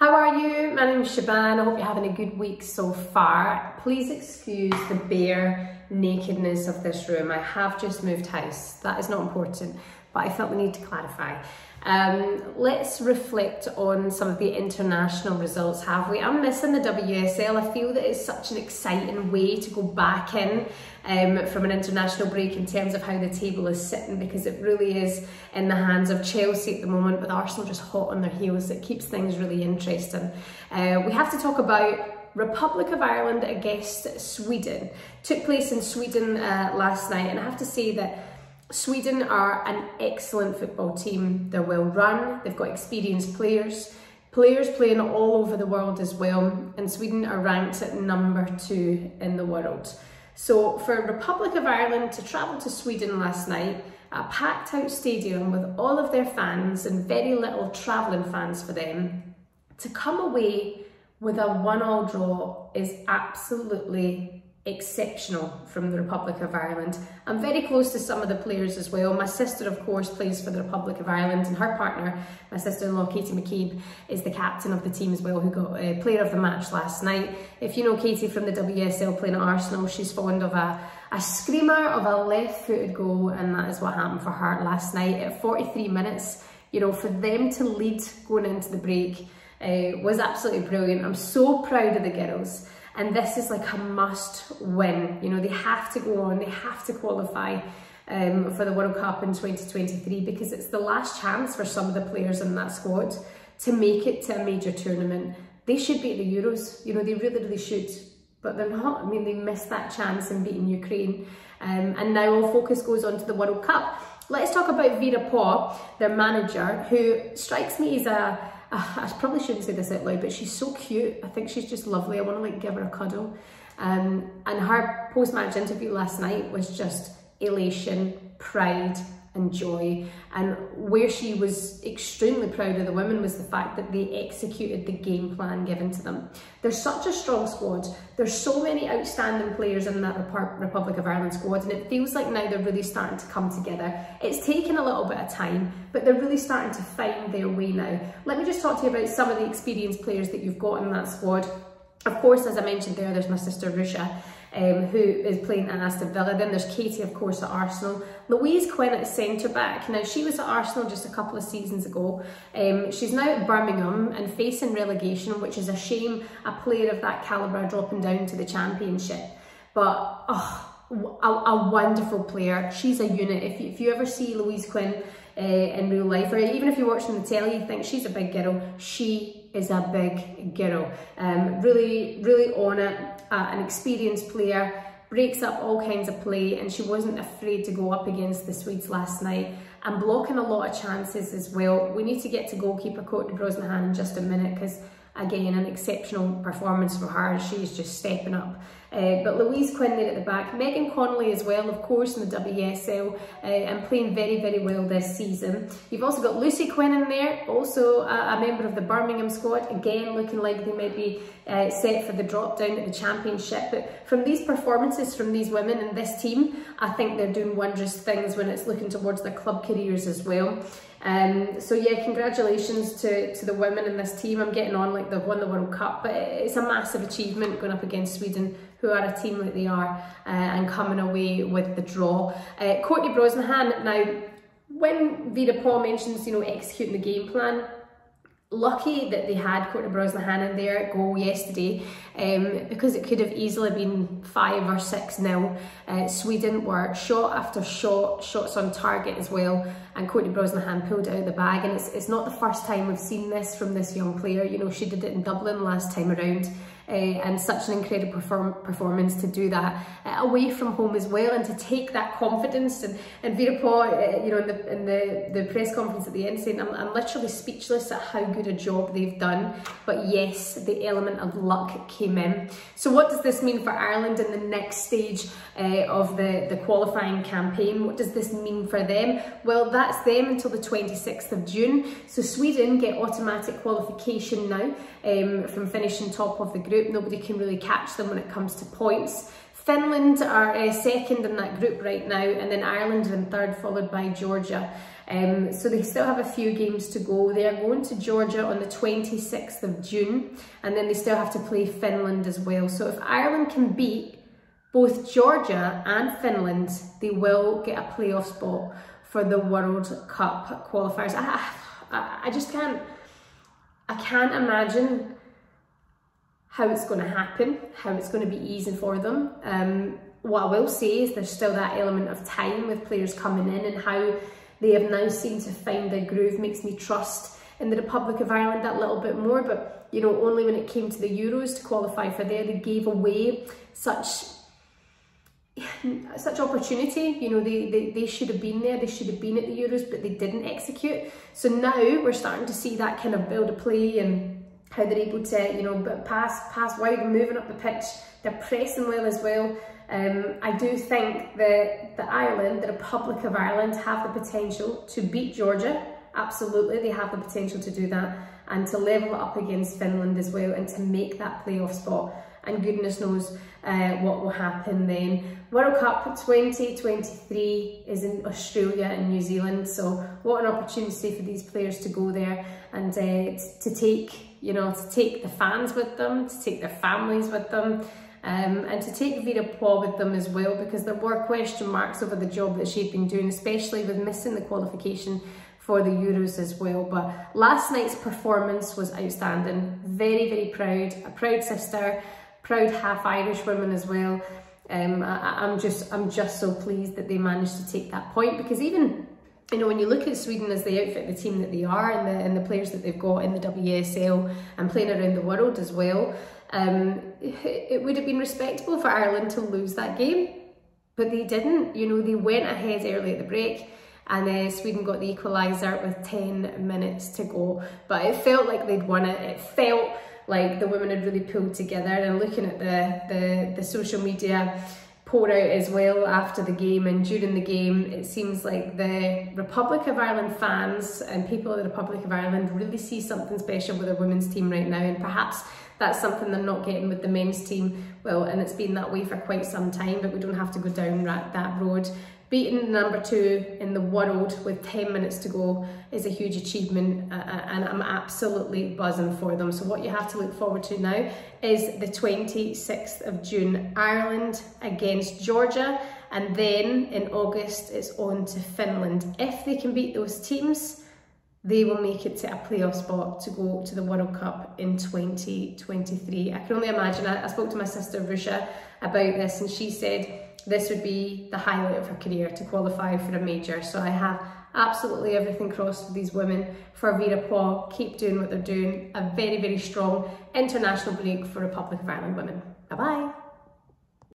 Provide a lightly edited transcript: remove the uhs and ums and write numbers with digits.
How are you? My name is Shaban. I hope you're having a good week so far. Please excuse the bare nakedness of this room. I have just moved house. That is not important, but I felt the need to clarify. Let's reflect on some of the international results, have we? I'm missing the WSL. I feel that it's such an exciting way to go back in from an international break in terms of how the table is sitting, because it really is in the hands of Chelsea at the moment, with Arsenal just hot on their heels. It keeps things really interesting. We have to talk about Republic of Ireland against Sweden. Took place in Sweden last night, and I have to say that Sweden are an excellent football team. They're well run, they've got experienced players playing all over the world as well, and Sweden are ranked at number 2 in the world. So for Republic of Ireland to travel to Sweden last night, a packed out stadium with all of their fans and very little travelling fans for them, to come away with a 1-1 draw is absolutely exceptional from the Republic of Ireland. I'm very close to some of the players as well. My sister, of course, plays for the Republic of Ireland, and her partner, my sister-in-law Katie McCabe, is the captain of the team as well, who got player of the match last night. If you know Katie from the WSL playing at Arsenal, she's fond of a screamer, of a left-footed goal, and that is what happened for her last night at 43 minutes. You know, for them to lead going into the break was absolutely brilliant. I'm so proud of the girls. And this is like a must win. You know, they have to go on, they have to qualify for the World Cup in 2023, because it's the last chance for some of the players in that squad to make it to a major tournament. They should be at the Euros, you know, they really should, but they're not. I mean, they missed that chance in beating Ukraine. And now all focus goes on to the World Cup. Let's talk about Vera Pauw, their manager, who strikes me as I probably shouldn't say this out loud, but she's so cute. I think she's just lovely. I want to like give her a cuddle. And her post-match interview last night was just elation, pride and joy. And where she was extremely proud of the women was the fact that they executed the game plan given to them. There's such a strong squad. There's so many outstanding players in that Republic of Ireland squad, and it feels like now they're really starting to come together. It's taken a little bit of time, but they're really starting to find their way now. Let me just talk to you about some of the experienced players that you've got in that squad. Of course, as I mentioned there, there's my sister Rusha, who is playing at Aston Villa. Then there's Katie, of course, at Arsenal. Louise Quinn at centre-back. Now, she was at Arsenal just a couple of seasons ago. She's now at Birmingham and facing relegation, which is a shame, a player of that calibre dropping down to the Championship. But, a wonderful player. She's a unit. If you ever see Louise Quinn in real life, or even if you're watching the telly, you think she's a big girl, she is a big girl. Really on it. An experienced player, breaks up all kinds of play, and she wasn't afraid to go up against the Swedes last night, and blocking a lot of chances as well. We need to get to goalkeeper Courtney Brosnahan in just a minute, because again, an exceptional performance from her. She's just stepping up. But Louise Quinn there at the back. Megan Connolly as well, of course, in the WSL, and playing very well this season. You've also got Lucy Quinn in there, also a member of the Birmingham squad, again looking like they might be set for the drop down at the Championship. But from these performances from these women and this team, I think they're doing wondrous things when it's looking towards their club careers as well. So yeah, congratulations to the women in this team. I'm getting on like they've won the World Cup, but it's a massive achievement going up against Sweden, who are a team like they are, and coming away with the draw. Courtney Brosnahan, now when Vera Pauw mentions, you know, executing the game plan, lucky that they had Courtney Brosnahan in there at goal yesterday, because it could have easily been 5 or 6-0. Sweden were shot after shot, shots on target as well, and Courtney Brosnahan pulled it out of the bag. And it's not the first time we've seen this from this young player. You know, she did it in Dublin last time around. And such an incredible performance to do that away from home as well, and to take that confidence. And Vera Pauw, you know, in the press conference at the end, saying, I'm literally speechless at how good a job they've done. But yes, the element of luck came in. So what does this mean for Ireland in the next stage of the qualifying campaign? What does this mean for them? Well, that's them until the 26th of June. So Sweden get automatic qualification now from finishing top of the group. Nobody can really catch them when it comes to points. Finland are second in that group right now, and then Ireland are in third, followed by Georgia. So they still have a few games to go. They are going to Georgia on the 26th of June, and then they still have to play Finland as well. So if Ireland can beat both Georgia and Finland, they will get a playoff spot for the World Cup qualifiers. I just can't imagine how it's going to happen, how it's going to be easy for them. What I will say is there's still that element of time with players coming in, and how they have now seemed to find their groove makes me trust in the Republic of Ireland that little bit more. But, you know, only when it came to the Euros to qualify for there, they gave away such opportunity. You know, they should have been there, they should have been at the Euros, but they didn't execute. So now we're starting to see that kind of build of play and how they're able to, you know, pass wide and moving up the pitch. They're pressing well as well. I do think that the Republic of Ireland have the potential to beat Georgia. Absolutely, they have the potential to do that, and to level it up against Finland as well, and to make that playoff spot. And goodness knows what will happen then. World Cup 2023 is in Australia and New Zealand, so what an opportunity for these players to go there and to take, you know, to take the fans with them, to take their families with them, and to take Vera Pauw with them as well, because there were question marks over the job that she'd been doing, especially with missing the qualification for the Euros as well. But last night's performance was outstanding. Very, very proud. A proud sister, proud half Irish woman as well. I'm just so pleased that they managed to take that point, because even, you know, when you look at Sweden as they outfit the team that they are, and the players that they've got in the WSL and playing around the world as well, it would have been respectable for Ireland to lose that game, but they didn't. You know, they went ahead early at the break, and Sweden got the equaliser with 10 minutes to go. But it felt like they'd won it. It felt like the women had really pulled together. And looking at the social media pour out as well after the game and during the game, it seems like the Republic of Ireland fans and people of the Republic of Ireland really see something special with their women's team right now, and perhaps that's something they're not getting with the men's team. Well, and it's been that way for quite some time, but we don't have to go down that road. Beating number 2 in the world with 10 minutes to go is a huge achievement, and I'm absolutely buzzing for them. So what you have to look forward to now is the 26th of June, Ireland against Georgia, and then in August it's on to Finland. If they can beat those teams, they will make it to a playoff spot to go to the World Cup in 2023. I can only imagine. I spoke to my sister Rusha about this, and she said this would be the highlight of her career, to qualify for a major. So I have absolutely everything crossed for these women. For Vera Pauw, keep doing what they're doing. A very, very strong international break for Republic of Ireland women. Bye-bye.